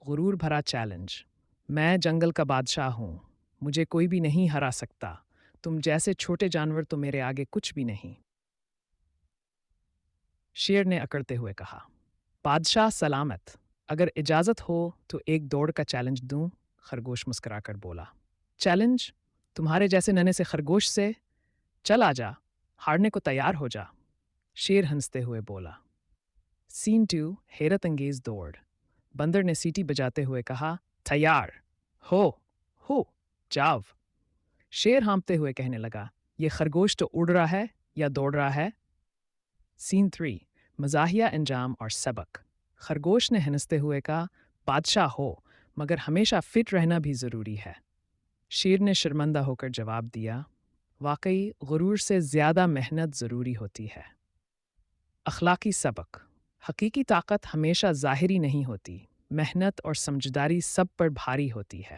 غرور بھرا چیلنج۔ میں جنگل کا بادشاہ ہوں، مجھے کوئی بھی نہیں ہرا سکتا، تم جیسے چھوٹے جانور تو میرے آگے کچھ بھی نہیں۔ شیر نے اکڑتے ہوئے کہا، بادشاہ سلامت، اگر اجازت ہو تو ایک دوڑ کا چیلنج دوں؟ خرگوش مسکرا کر بولا، چیلنج؟ تمہارے جیسے ننے سے خرگوش سے؟ چل آ جا، ہارنے کو تیار ہو جا۔ شیر ہنستے ہوئے بولا۔ سین 2 حیرت انگیز دوڑ۔ بندر نے سیٹی بجاتے ہوئے کہا، تیار ہو ہو جاو۔ شیر ہانپتے ہوئے کہنے لگا، یہ خرگوش تو اڑ رہا ہے یا دوڑ رہا ہے؟ سین 3 مزاحیہ انجام اور سبق۔ خرگوش نے ہنستے ہوئے کہا، بادشاہ ہو مگر ہمیشہ فٹ رہنا بھی ضروری ہے۔ شیر نے شرمندہ ہو کر جواب دیا، واقعی غرور سے زیادہ محنت ضروری ہوتی ہے۔ اخلاقی سبق۔ حقیقی طاقت ہمیشہ ظاہری نہیں ہوتی، محنت اور سمجھداری سب پر بھاری ہوتی ہے۔